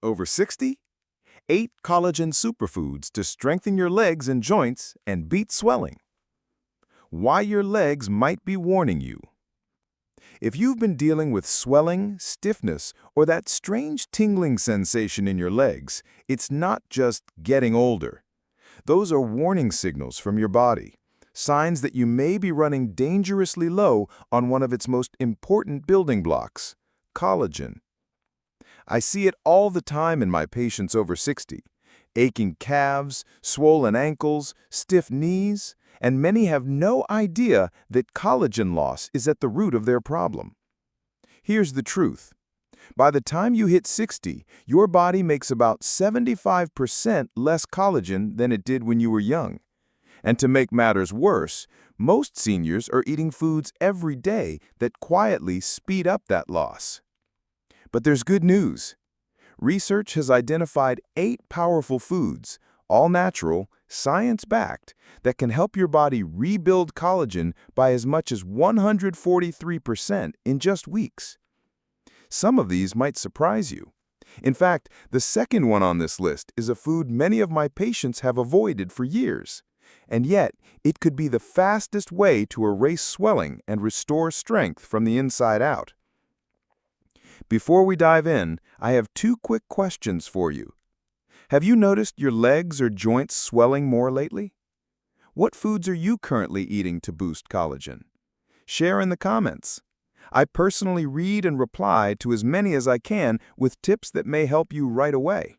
Over 60? 8 collagen superfoods to strengthen your legs and joints and beat swelling. Why your legs might be warning you. If you've been dealing with swelling, stiffness, or that strange tingling sensation in your legs, it's not just getting older. Those are warning signals from your body, signs that you may be running dangerously low on one of its most important building blocks, collagen. I see it all the time in my patients over 60. Aching calves, swollen ankles, stiff knees, and many have no idea that collagen loss is at the root of their problem. Here's the truth. By the time you hit 60, your body makes about 75% less collagen than it did when you were young. And to make matters worse, most seniors are eating foods every day that quietly speed up that loss. But there's good news. Research has identified 8 powerful foods, all natural, science-backed, that can help your body rebuild collagen by as much as 143% in just weeks. Some of these might surprise you. In fact, the second one on this list is a food many of my patients have avoided for years. And yet, it could be the fastest way to erase swelling and restore strength from the inside out. Before we dive in, I have 2 quick questions for you. Have you noticed your legs or joints swelling more lately? What foods are you currently eating to boost collagen? Share in the comments. I personally read and reply to as many as I can with tips that may help you right away.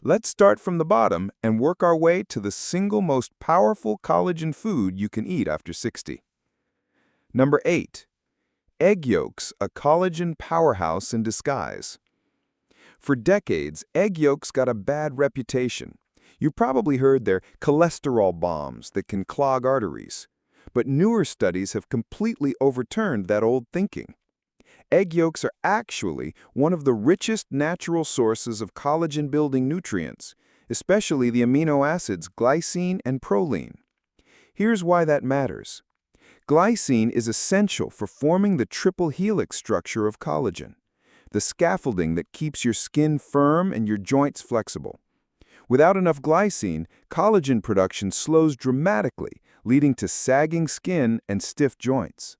Let's start from the bottom and work our way to the single most powerful collagen food you can eat after 60. Number 8. Egg yolks, a collagen powerhouse in disguise. For decades, egg yolks got a bad reputation. You probably heard they're cholesterol bombs that can clog arteries. But newer studies have completely overturned that old thinking. Egg yolks are actually one of the richest natural sources of collagen-building nutrients, especially the amino acids glycine and proline. Here's why that matters. Glycine is essential for forming the triple helix structure of collagen, the scaffolding that keeps your skin firm and your joints flexible. Without enough glycine, collagen production slows dramatically, leading to sagging skin and stiff joints.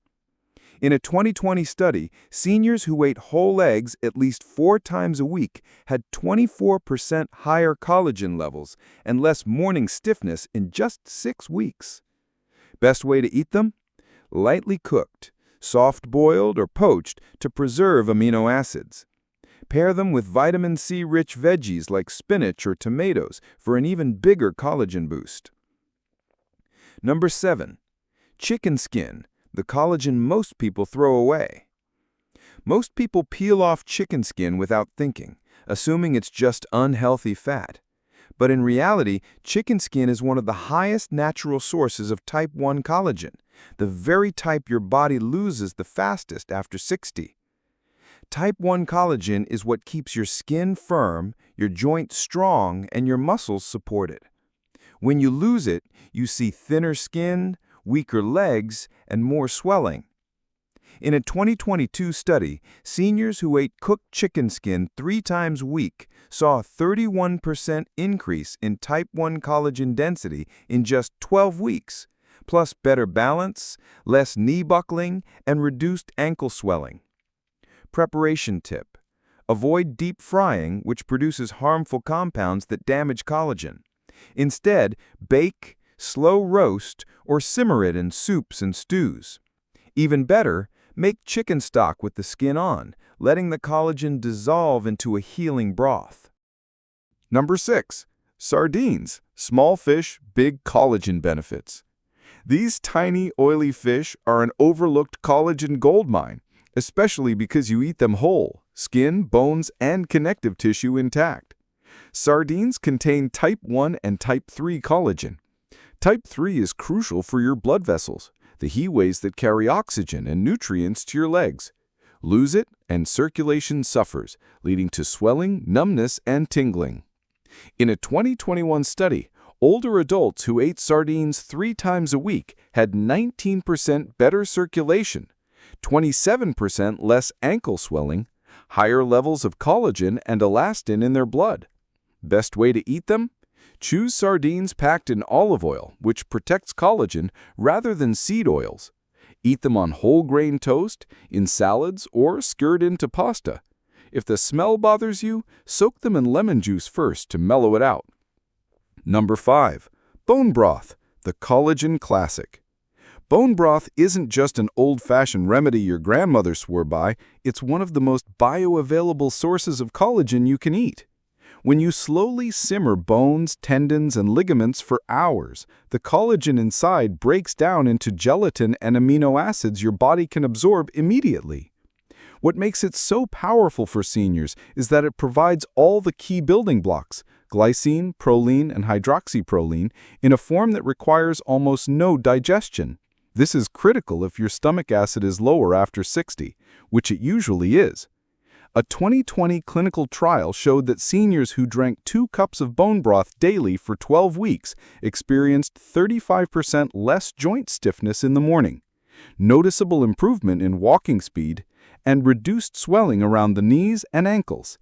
In a 2020 study, seniors who ate whole eggs at least 4 times a week had 24% higher collagen levels and less morning stiffness in just 6 weeks. Best way to eat them? Lightly cooked, soft-boiled or poached to preserve amino acids. Pair them with vitamin C-rich veggies like spinach or tomatoes for an even bigger collagen boost. Number 7. Chicken skin, the collagen most people throw away. Most people peel off chicken skin without thinking, assuming it's just unhealthy fat. But in reality, chicken skin is one of the highest natural sources of type 1 collagen, the very type your body loses the fastest after 60. Type 1 collagen is what keeps your skin firm, your joints strong, and your muscles supported. When you lose it, you see thinner skin, weaker legs, and more swelling. In a 2022 study, seniors who ate cooked chicken skin 3 times a week saw a 31% increase in type 1 collagen density in just 12 weeks, plus better balance, less knee buckling, and reduced ankle swelling. Preparation tip: avoid deep frying, which produces harmful compounds that damage collagen. Instead, bake, slow roast, or simmer it in soups and stews. Even better, make chicken stock with the skin on, letting the collagen dissolve into a healing broth. Number 6. Sardines, small fish, big collagen benefits. These tiny, oily fish are an overlooked collagen goldmine, especially because you eat them whole, skin, bones, and connective tissue intact. Sardines contain type 1 and type 3 collagen. Type 3 is crucial for your blood vessels, the heatways that carry oxygen and nutrients to your legs. Lose it, and circulation suffers, leading to swelling, numbness, and tingling. In a 2021 study, older adults who ate sardines 3 times a week had 19% better circulation, 27% less ankle swelling, higher levels of collagen and elastin in their blood. Best way to eat them? Choose sardines packed in olive oil, which protects collagen, rather than seed oils. Eat them on whole grain toast, in salads, or stirred into pasta. If the smell bothers you, soak them in lemon juice first to mellow it out. Number 5. Bone broth, the collagen classic. Bone broth isn't just an old-fashioned remedy your grandmother swore by, it's one of the most bioavailable sources of collagen you can eat. When you slowly simmer bones, tendons, and ligaments for hours, the collagen inside breaks down into gelatin and amino acids your body can absorb immediately. What makes it so powerful for seniors is that it provides all the key building blocks, glycine, proline, and hydroxyproline, in a form that requires almost no digestion. This is critical if your stomach acid is lower after 60, which it usually is. A 2020 clinical trial showed that seniors who drank 2 cups of bone broth daily for 12 weeks experienced 35% less joint stiffness in the morning, noticeable improvement in walking speed, and reduced swelling around the knees and ankles.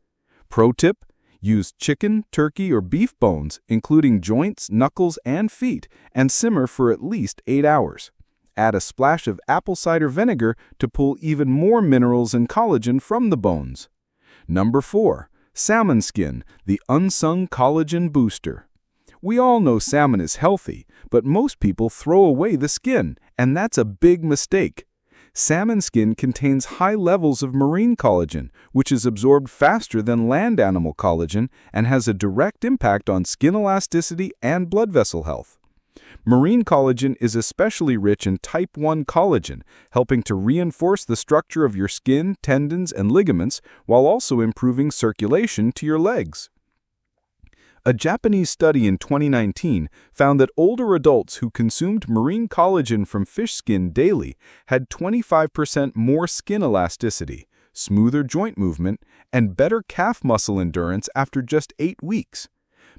Pro tip: use chicken, turkey, or beef bones, including joints, knuckles, and feet, and simmer for at least 8 hours. Add a splash of apple cider vinegar to pull even more minerals and collagen from the bones. Number 4. Salmon skin, the unsung collagen booster. We all know salmon is healthy, but most people throw away the skin, and that's a big mistake. Salmon skin contains high levels of marine collagen, which is absorbed faster than land animal collagen and has a direct impact on skin elasticity and blood vessel health. Marine collagen is especially rich in type 1 collagen, helping to reinforce the structure of your skin, tendons, and ligaments while also improving circulation to your legs. A Japanese study in 2019 found that older adults who consumed marine collagen from fish skin daily had 25% more skin elasticity, smoother joint movement, and better calf muscle endurance after just 8 weeks.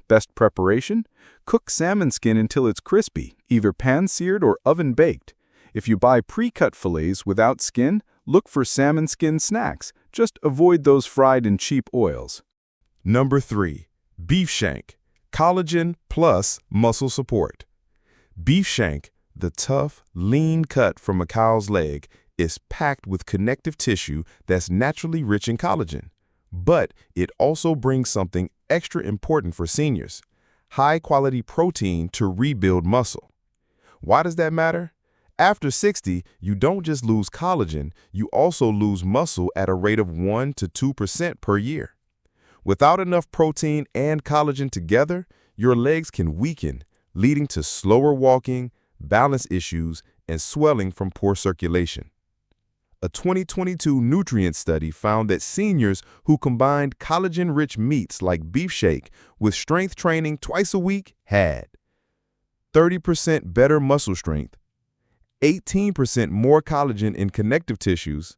Best preparation? Cook salmon skin until it's crispy, either pan-seared or oven-baked. If you buy pre-cut fillets without skin, look for salmon skin snacks. Just avoid those fried in cheap oils. Number 3. Beef shank, collagen plus muscle support. Beef shank, the tough, lean cut from a cow's leg, is packed with connective tissue that's naturally rich in collagen. But it also brings something extra important for seniors: high-quality protein to rebuild muscle. Why does that matter? After 60, you don't just lose collagen, you also lose muscle at a rate of 1 to 2% per year. Without enough protein and collagen together, your legs can weaken, leading to slower walking, balance issues, and swelling from poor circulation. A 2022 nutrient study found that seniors who combined collagen-rich meats like beef shank with strength training twice a week had 30% better muscle strength, 18% more collagen in connective tissues,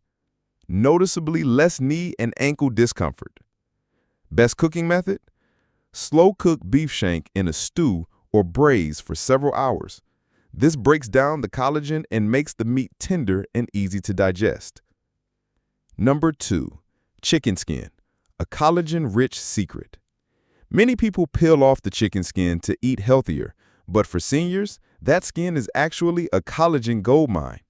noticeably less knee and ankle discomfort. Best cooking method? Slow cook beef shank in a stew or braise for several hours. This breaks down the collagen and makes the meat tender and easy to digest. Number 2. Chicken skin, a collagen-rich secret. Many people peel off the chicken skin to eat healthier, but for seniors, that skin is actually a collagen goldmine.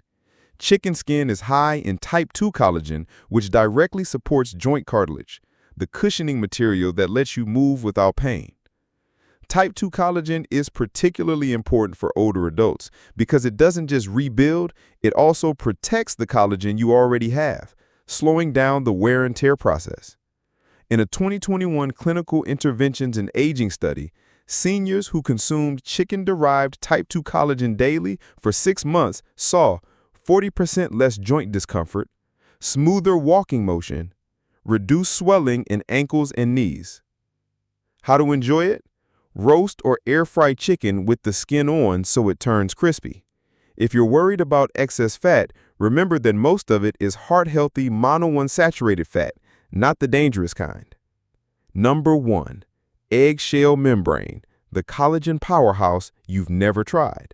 Chicken skin is high in type 2 collagen, which directly supports joint cartilage, the cushioning material that lets you move without pain. Type 2 collagen is particularly important for older adults because it doesn't just rebuild, it also protects the collagen you already have, slowing down the wear and tear process. In a 2021 clinical interventions in aging study, seniors who consumed chicken-derived type 2 collagen daily for 6 months saw 40% less joint discomfort, smoother walking motion, reduced swelling in ankles and knees. How to enjoy it? Roast or air-fry chicken with the skin on so it turns crispy. If you're worried about excess fat, remember that most of it is heart-healthy monounsaturated fat, not the dangerous kind. Number 1. Eggshell membrane, the collagen powerhouse you've never tried.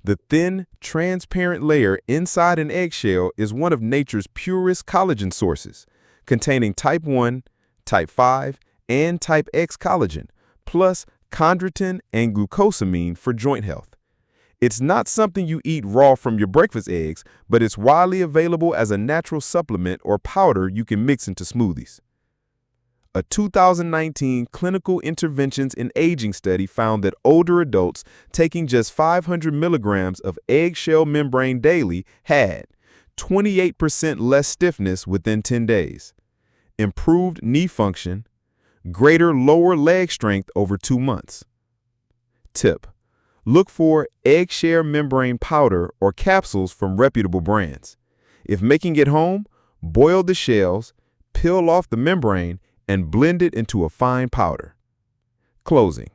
The thin, transparent layer inside an eggshell is one of nature's purest collagen sources, containing type 1, type 5, and type X collagen, plus chondroitin and glucosamine for joint health. It's not something you eat raw from your breakfast eggs, but it's widely available as a natural supplement or powder you can mix into smoothies. A 2019 clinical interventions in aging study found that older adults taking just 500 milligrams of eggshell membrane daily had 28% less stiffness within 10 days, improved knee function, greater lower leg strength over 2 months. Tip: look for eggshell membrane powder or capsules from reputable brands. If making it home, boil the shells, peel off the membrane, and blend it into a fine powder. Closing: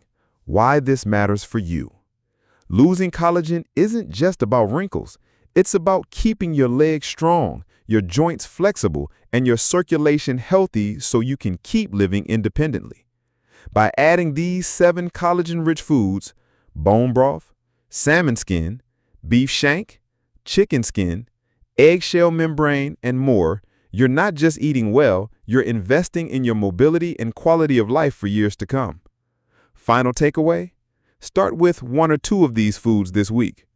why this matters for you. Losing collagen isn't just about wrinkles. It's about keeping your legs strong, your joints flexible, and your circulation healthy so you can keep living independently. By adding these 7 collagen-rich foods, bone broth, salmon skin, beef shank, chicken skin, eggshell membrane, and more, you're not just eating well, you're investing in your mobility and quality of life for years to come. Final takeaway: start with 1 or 2 of these foods this week.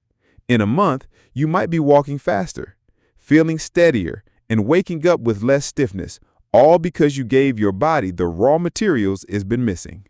In a month, you might be walking faster, feeling steadier, and waking up with less stiffness, all because you gave your body the raw materials it's been missing.